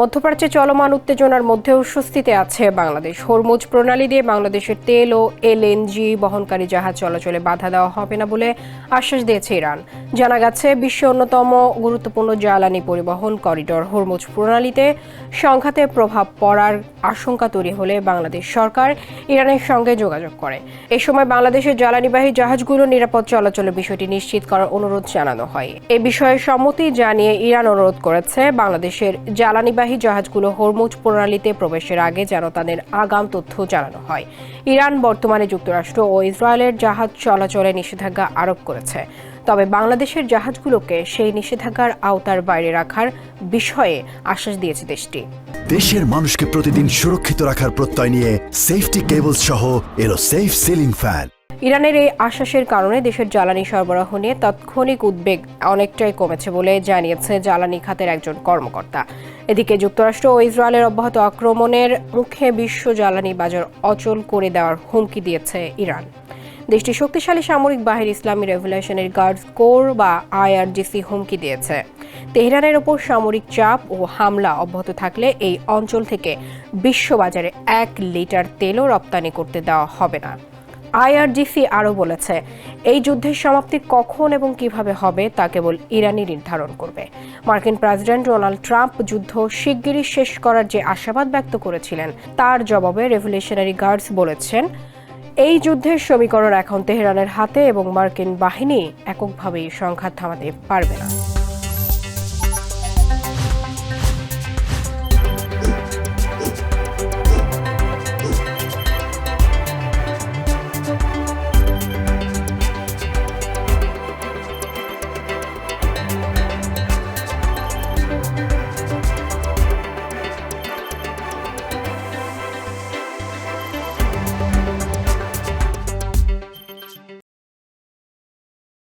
মধ্যপ্রাচ্যে চলমান উত্তেজনার মধ্যেও স্বস্তিতে আছে বাংলাদেশ। হরমুজ প্রণালী দিয়ে বাংলাদেশের তেল ও এলএনজি বহনকারী জাহাজ চলাচলে বাধা দেওয়া হবে না বলে আশ্বাস দিয়েছে ইরান। জানা গেছে, বিশ্বের অন্যতম গুরুত্বপূর্ণ জ্বালানি পরিবহন করিডর হরমুজ প্রণালীতে সংঘাতের প্রভাব পড়ার আশঙ্কা তৈরি হলে বাংলাদেশ সরকার ইরানের সঙ্গে যোগাযোগ করে। এ সময় বাংলাদেশের জ্বালানিবাহী জাহাজগুলোর নিরাপদ চলাচলের বিষয়টি নিশ্চিত করার অনুরোধ জানানো হয়। এ বিষয়ে সম্মতি জানিয়ে ইরান অনুরোধ করেছে বাংলাদেশের জ্বালানিবাহী জাহাজগুলো হরমুজ প্রণালীতে প্রবেশের আগে যেন তাদের আগাম তথ্য জানানো হয়। ইরান বর্তমানে যুক্তরাষ্ট্র ও ইসরায়েলের জাহাজ চলাচলে নিষেধাজ্ঞা আরোপ করেছে, তবে বাংলাদেশের জাহাজগুলোকে সেই নিষেধাজ্ঞার আওতার বাইরে রাখার বিষয়ে আশ্বাস দিয়েছে দেশটি। দেশের মানুষকে প্রতিদিন সুরক্ষিত রাখার প্রত্যয় নিয়ে সেফটি কেবল সহ এলো সেফ সিলিং ফ্যান। ইরানের এই আশ্বাসের কারণে দেশের জ্বালানি সরবরাহ নিয়ে তাৎক্ষণিক উদ্বেগ অনেকটাই কমেছে বলে জানিয়েছে জ্বালানি খাতের একজন কর্মকর্তা। এদিকে যুক্তরাষ্ট্র ও ইসরায়েলের অব্যাহত আক্রমণের মুখে বিশ্ব জ্বালানি বাজার অচল করে দেওয়ার হুমকি দিয়েছে ইরান। দেশটির শক্তিশালী সামরিক বাহিনী ইসলামী রেভলিউশনারি গার্ডস কোর বা আইআরজিসি হুমকি দিয়েছে, তেহরানের ওপর সামরিক চাপ ও হামলা অব্যাহত থাকলে এই অঞ্চল থেকে বিশ্ববাজারে 1 লিটার তেলও রপ্তানি করতে দেওয়া হবে না। আইআরজিসি আরও বলেছে, এই যুদ্ধের সমাপ্তি কখন এবং কিভাবে হবে তা কেবল ইরানই নির্ধারণ করবে। মার্কিন প্রেসিডেন্ট ডোনাল্ড ট্রাম্প যুদ্ধ শিগগিরই শেষ করার যে আশাবাদ ব্যক্ত করেছিলেন, তার জবাবে রেভলিউশনারি গার্ডস বলেছেন, এই যুদ্ধের সমীকরণ এখন তেহরানের হাতে এবং মার্কিন বাহিনী এককভাবেই সংঘাত থামাতে পারবে না।